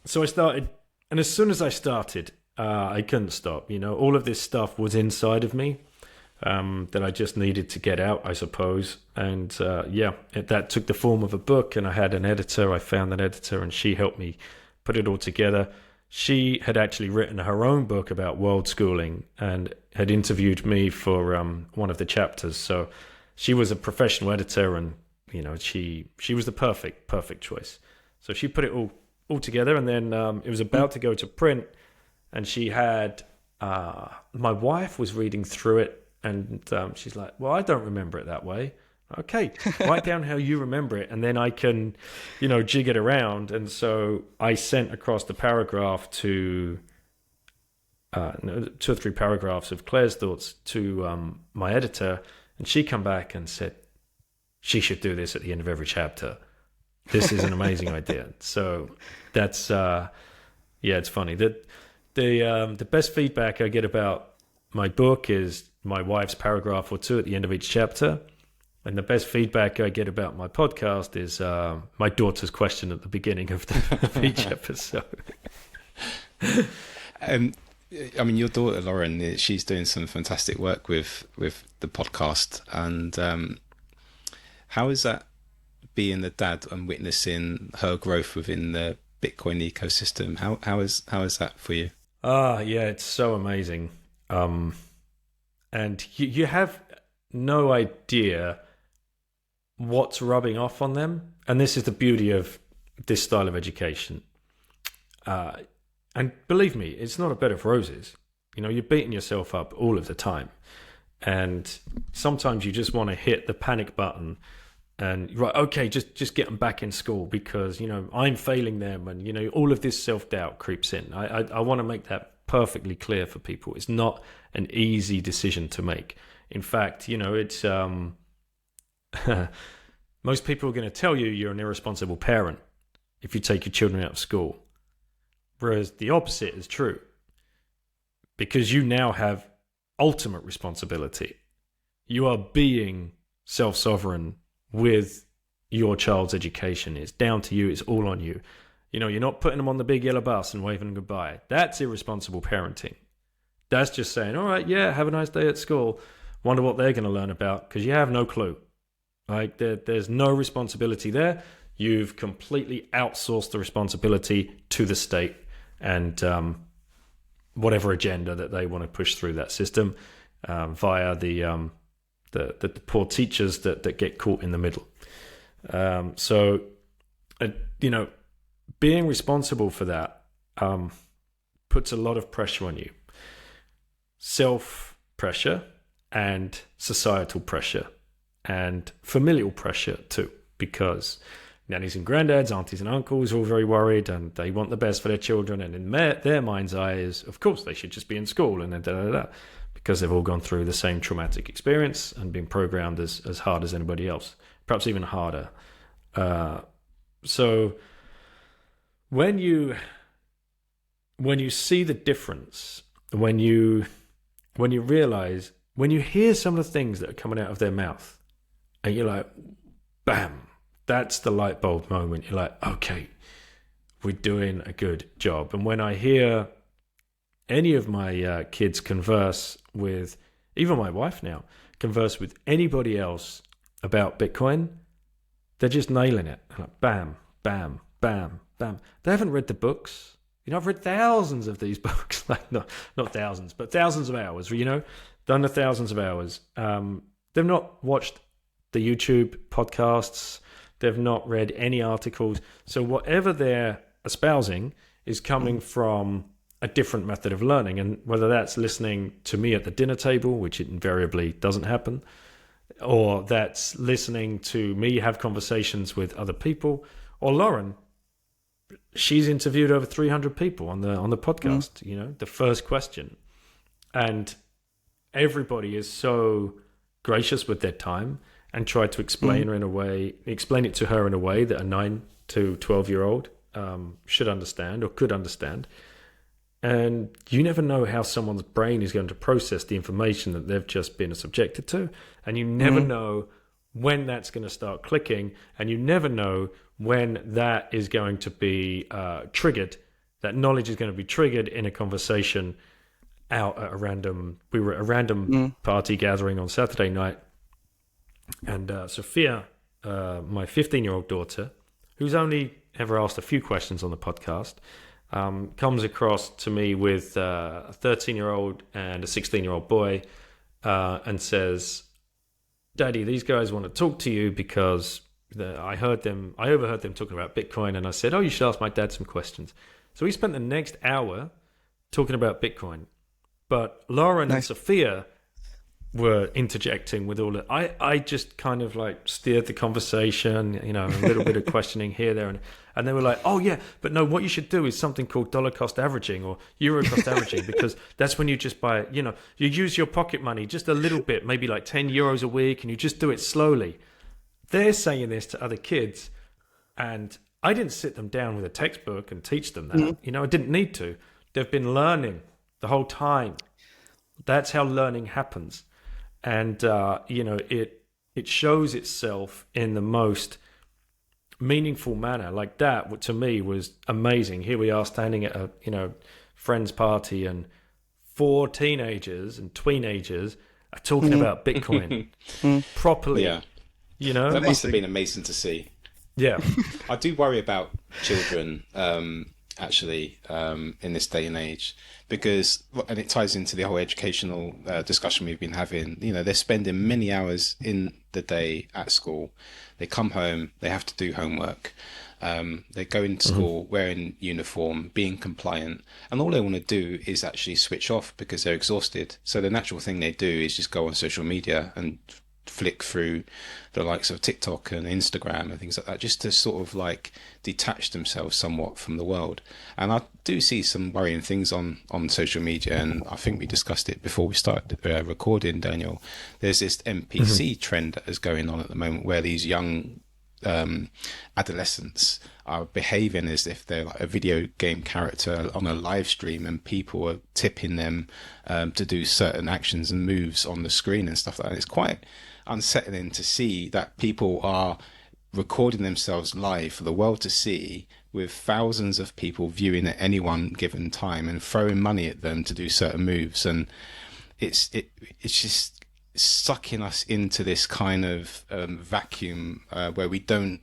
So I started, and as soon as I started, I couldn't stop. All of this stuff was inside of me that I just needed to get out, I suppose. And that took the form of a book, and I had an editor. I found an editor, and she helped me put it all together. She had actually written her own book about world schooling and had interviewed me for one of the chapters. So she was a professional editor, and she was the perfect choice. So she put it all together, and then it was about to go to print, and she had my wife was reading through it, and she's like, "Well, I don't remember it that way." Okay, write down how you remember it, and then I can, jig it around. And so I sent across the paragraph to 2 or 3 paragraphs of Claire's thoughts to my editor, and she come back and said, "She should do this at the end of every chapter. This is an amazing idea." So that's it's funny that the best feedback I get about my book is my wife's paragraph or 2 at the end of each chapter, and the best feedback I get about my podcast is my daughter's question at the beginning of each episode. I mean, your daughter Lauren, she's doing some fantastic work with the podcast, and how is that being the dad and witnessing her growth within the Bitcoin ecosystem? How is that for you? It's so amazing. And you have no idea what's rubbing off on them. And this is the beauty of this style of education. And believe me, it's not a bed of roses. You're beating yourself up all of the time. And sometimes you just want to hit the panic button and right, okay, just get them back in school because, I'm failing them. And, all of this self-doubt creeps in. I want to make that perfectly clear for people. It's not an easy decision to make. In fact, it's most people are going to tell you you're an irresponsible parent if you take your children out of school. Whereas the opposite is true. Because you now have ultimate responsibility. You are being self-sovereign with your child's education. It's down to you. It's all on you. You're not putting them on the big yellow bus and waving them goodbye. That's irresponsible parenting. That's just saying, all right, yeah, have a nice day at school. Wonder what they're going to learn about because you have no clue. Like there's no responsibility there. You've completely outsourced the responsibility to the state and whatever agenda that they want to push through that system via the poor teachers that get caught in the middle. So being responsible for that puts a lot of pressure on you. Self-pressure and societal pressure and familial pressure too, because nannies and granddads, aunties and uncles are all very worried and they want the best for their children. And in their mind's eye is, of course, they should just be in school and because they've all gone through the same traumatic experience and been programmed as hard as anybody else, perhaps even harder. So when you see the difference, when you realize, when you hear some of the things that are coming out of their mouth and you're like, bam, that's the light bulb moment. You're like, okay, we're doing a good job. And when I hear any of my kids converse with, even my wife now, converse with anybody else about Bitcoin, they're just nailing it. Like, bam, bam, bam, bam. They haven't read the books. I've read thousands of these books. Like, no, not thousands, but thousands of hours, done the thousands of hours. They've not watched the YouTube podcasts. They've not read any articles. So whatever they're espousing is coming from a different method of learning. And whether that's listening to me at the dinner table, which invariably doesn't happen, or that's listening to me have conversations with other people, or Lauren, she's interviewed over 300 people on the podcast, the first question. And everybody is so gracious with their time and try to explain it to her in a way that a 9 to 12-year-old should understand or could understand. And you never know how someone's brain is going to process the information that they've just been subjected to. And you never know when that's going to start clicking. And you never know when that is going to be triggered. That knowledge is going to be triggered in a conversation out at we were at a random party gathering on Saturday night. And Sophia, my 15-year-old daughter, who's only ever asked a few questions on the podcast, comes across to me with a 13-year-old and a 16-year-old boy and says, Daddy, these guys want to talk to you because I overheard them talking about Bitcoin. And I said, oh, you should ask my dad some questions. So we spent the next hour talking about Bitcoin. But Lauren and Sophia were interjecting with all that. I just kind of like steered the conversation, a little bit of questioning here, there. And they were like, oh yeah, but no, what you should do is something called dollar cost averaging or euro cost averaging, because that's when you just buy, you use your pocket money just a little bit, maybe like 10 euros a week, and you just do it slowly. They're saying this to other kids. And I didn't sit them down with a textbook and teach them that. I didn't need to. They've been learning the whole time. That's how learning happens. And, it shows itself in the most meaningful manner. Like that, to me, was amazing. Here we are standing at a, friend's party, and 4 teenagers and tweenagers are talking about Bitcoin properly. Yeah. That must have been amazing to see. Yeah. I do worry about children, actually, in this day and age, because, and it ties into the whole educational discussion we've been having. They're spending many hours in the day at school. They come home, they have to do homework. They go into school wearing uniform, being compliant, and all they want to do is actually switch off because they're exhausted. So the natural thing they do is just go on social media and flick through the likes of TikTok and Instagram and things like that, just to sort of like detach themselves somewhat from the world. And I do see some worrying things on social media, and I think we discussed it before we started recording, Daniel. There's this NPC trend that is going on at the moment where these young adolescents are behaving as if they're like a video game character on a live stream, and people are tipping them to do certain actions and moves on the screen and stuff like that. It's quite unsettling to see that people are recording themselves live for the world to see, with thousands of people viewing at any one given time and throwing money at them to do certain moves. And it's just sucking us into this kind of vacuum where we don't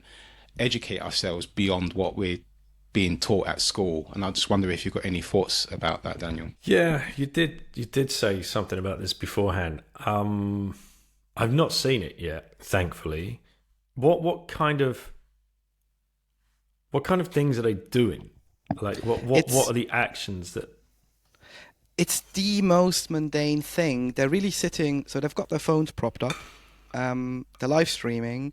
educate ourselves beyond what we're being taught at school. And I just wonder if you've got any thoughts about that, Daniel. Yeah, you did say something about this beforehand. I've not seen it yet, thankfully. What kind of things are they doing? Like what are the actions that? It's the most mundane thing. They're really sitting, so they've got their phones propped up, they're live streaming,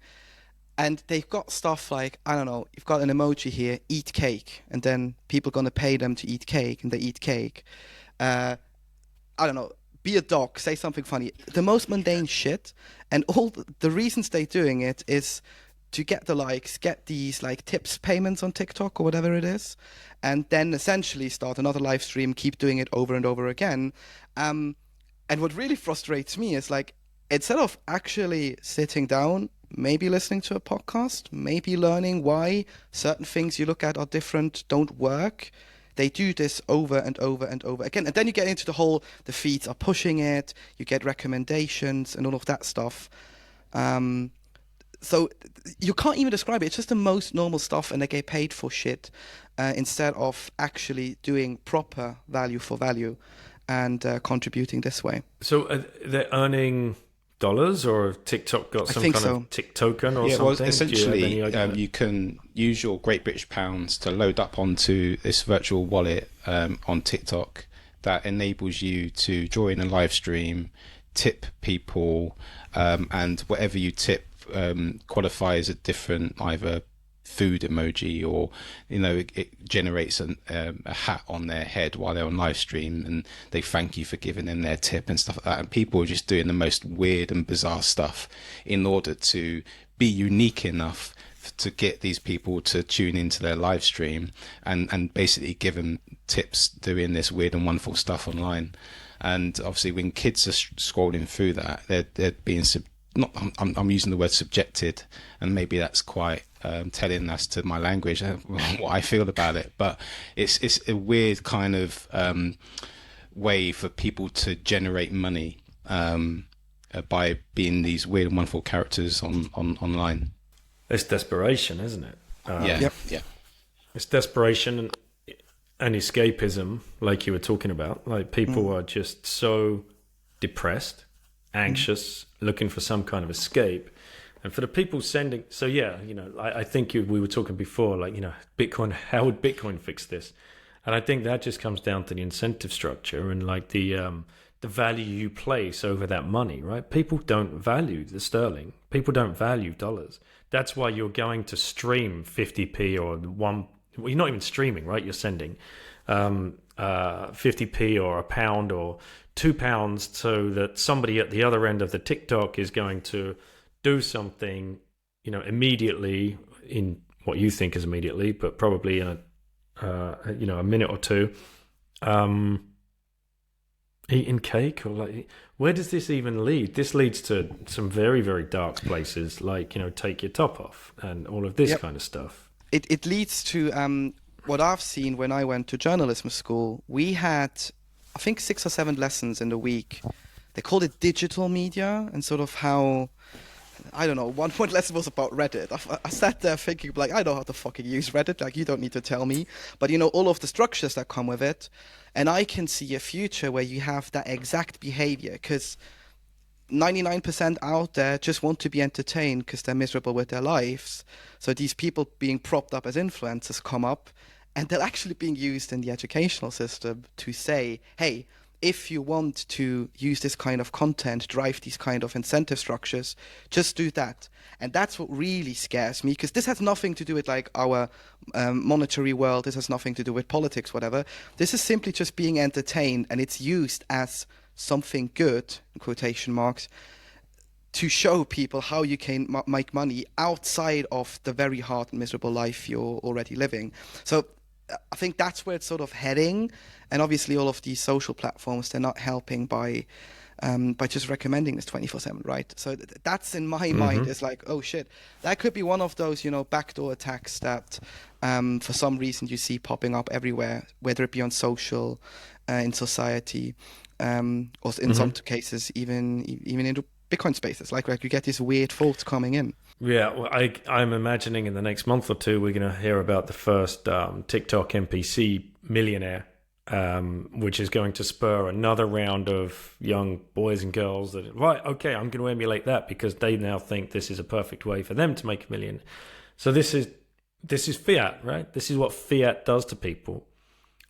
and they've got stuff like, I don't know, you've got an emoji here, eat cake, and then people are going to pay them to eat cake, and they eat cake. I don't know, be a dog, say something funny. The most mundane shit, and all the reasons they're doing it is to get the likes, get these like tips payments on TikTok or whatever it is, and then essentially start another live stream, keep doing it over and over again. And what really frustrates me is like, instead of actually sitting down, maybe listening to a podcast, maybe learning why certain things you look at are different, don't work, they do this over and over and over again. And then you get into the feeds are pushing it, you get recommendations and all of that stuff. So you can't even describe it. It's just the most normal stuff, and they get paid for shit instead of actually doing proper value for value and contributing this way. So they're earning dollars, or have TikTok got some kind of tick token or something? Well, essentially, you can use your Great British Pounds to load up onto this virtual wallet on TikTok that enables you to join a live stream, tip people, and whatever you tip qualifies a different either food emoji, or it generates a hat on their head while they're on live stream, and they thank you for giving them their tip and stuff like that. And people are just doing the most weird and bizarre stuff in order to be unique enough to get these people to tune into their live stream and basically give them tips doing this weird and wonderful stuff online. And obviously when kids are scrolling through that, they're being I'm using the word subjected, and maybe that's quite telling as to my language, what I feel about it. But it's a weird kind of way for people to generate money by being these weird and wonderful characters online. It's desperation, isn't it? Yeah. It's desperation and escapism, like you were talking about. Like people are just so depressed, anxious, looking for some kind of escape. And for the people sending, so yeah, I think we were talking before, like, Bitcoin, how would Bitcoin fix this? And I think that just comes down to the incentive structure and like the value you place over that money, right? People don't value the sterling. People don't value dollars. That's why you're going to stream 50p or well, you're not even streaming, right? You're sending 50p or a pound or £2 so that somebody at the other end of the TikTok is going to do something, immediately, in what you think is immediately, but probably in a minute or two, eating cake, or like, where does this even lead? This leads to some very, very dark places, like, take your top off and all of this kind of stuff. It leads to what I've seen when I went to journalism school. We had, I think, 6 or 7 lessons in the week. They called it digital media, and sort of how, I don't know, one lesson was about Reddit. I sat there thinking, like, I know how to fucking use Reddit, like, you don't need to tell me. But, all of the structures that come with it. And I can see a future where you have that exact behavior, because 99% out there just want to be entertained because they're miserable with their lives. So these people being propped up as influencers come up, and they're actually being used in the educational system to say, hey, if you want to use this kind of content, drive these kind of incentive structures, just do that. And that's what really scares me, because this has nothing to do with like our monetary world. This has nothing to do with politics, whatever. This is simply just being entertained, and it's used as something good, in quotation marks, to show people how you can make money outside of the very hard and miserable life you're already living. So I think that's where it's sort of heading. And obviously all of these social platforms, they're not helping by just recommending this 24/7, right? So that's in my mind is like, oh shit, that could be one of those, backdoor attacks that for some reason you see popping up everywhere, whether it be on social, in society, or in some cases even into Bitcoin spaces. Like you get these weird thoughts coming in. Yeah, well, I'm imagining in the next month or two we're going to hear about the first TikTok NPC millionaire, which is going to spur another round of young boys and girls that, right, okay, I'm going to emulate that because they now think this is a perfect way for them to make a million. So this is fiat, right? This is what fiat does to people.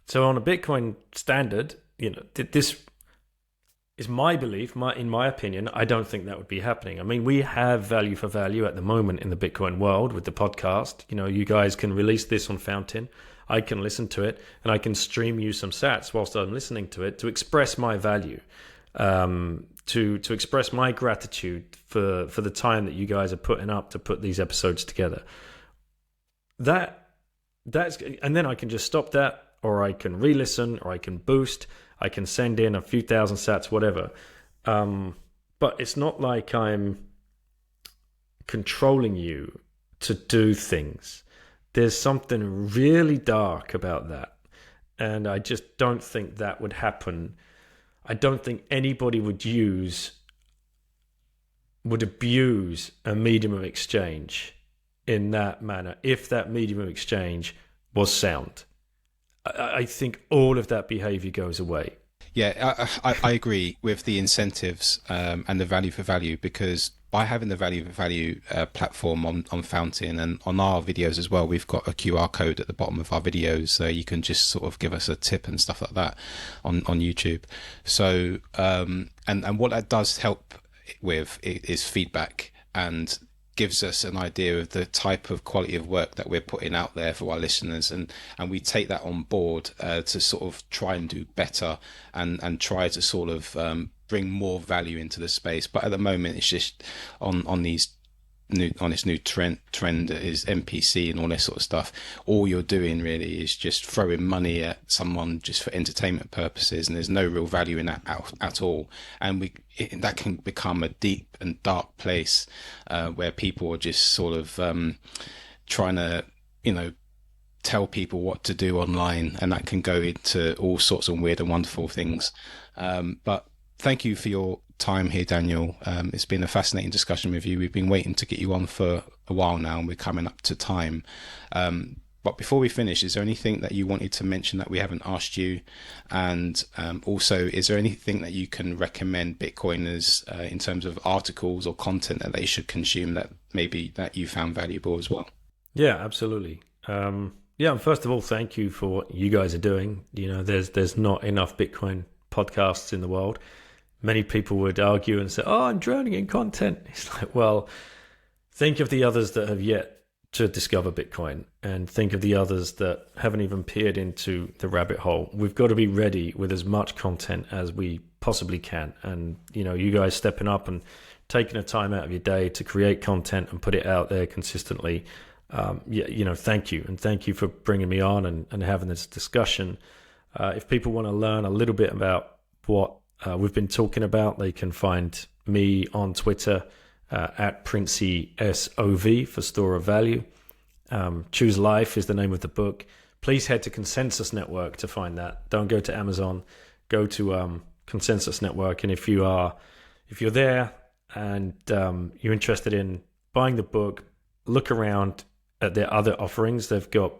So on a Bitcoin standard, this is my belief, in my opinion. I don't think that would be happening. I mean, we have value for value at the moment in the Bitcoin world with the podcast. You guys can release this on Fountain. I can listen to it, and I can stream you some sats whilst I'm listening to it to express my value, to express my gratitude for the time that you guys are putting up to put these episodes together. And then I can just stop that, or I can re-listen, or I can boost. I can send in a few thousand sats, whatever. But it's not like I'm controlling you to do things. There's something really dark about that. And I just don't think that would happen. I don't think anybody would abuse a medium of exchange in that manner if that medium of exchange was sound. I think all of that behavior goes away. Yeah, I agree with the incentives and the value for value, because by having the value for value platform on Fountain and on our videos as well, we've got a QR code at the bottom of our videos, so you can just sort of give us a tip and stuff like that on YouTube. So and what that does help with is feedback, and gives us an idea of the type of quality of work that we're putting out there for our listeners, and we take that on board to sort of try and do better and try to sort of bring more value into the space. But at the moment, it's just on this new trend is NPC and all this sort of stuff. All you're doing really is just throwing money at someone just for entertainment purposes, and there's no real value in that at all. And that can become a deep and dark place where people are just sort of trying to, tell people what to do online, and that can go into all sorts of weird and wonderful things. But thank you for your time here, Daniel. It's been a fascinating discussion with you. We've been waiting to get you on for a while now, and we're coming up to time. But before we finish, is there anything that you wanted to mention that we haven't asked you? And also, is there anything that you can recommend Bitcoiners in terms of articles or content that they should consume that maybe that you found valuable as well? Yeah, absolutely. And first of all, thank you for what you guys are doing. There's not enough Bitcoin podcasts in the world. Many people would argue and say, oh, I'm drowning in content. It's like, well, think of the others that have yet to discover Bitcoin, and think of the others that haven't even peered into the rabbit hole. We've got to be ready with as much content as we possibly can. And, you guys stepping up and taking the time out of your day to create content and put it out there consistently. Thank you. And thank you for bringing me on and having this discussion. If people want to learn a little bit about what we've been talking about, they can find me on Twitter at PrinceySOV for Store of Value. Choose Life is the name of the book. Please head to Consensus Network to find that. Don't go to Amazon. Go to Consensus Network, and if you're there and you're interested in buying the book, look around at their other offerings. They've got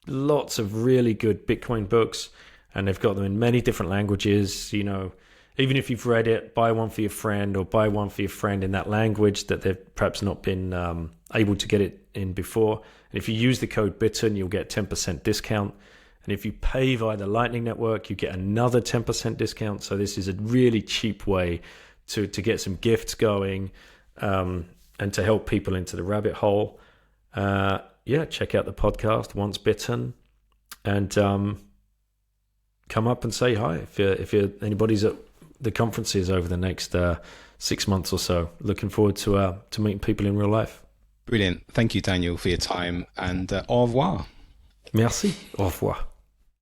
lots of really good Bitcoin books, and they've got them in many different languages. even if you've read it, buy one for your friend, or buy one for your friend in that language that they've perhaps not been able to get it in before. And if you use the code BITTEN, you'll get 10% discount. And if you pay via the Lightning Network, you get another 10% discount. So this is a really cheap way to get some gifts going, and to help people into the rabbit hole. Check out the podcast, Once Bitten, and come up and say hi if anybody's at the conferences over the next 6 months or so. Looking forward to meeting people in real life. Brilliant. Thank you, Daniel, for your time, and au revoir. Merci. Au revoir.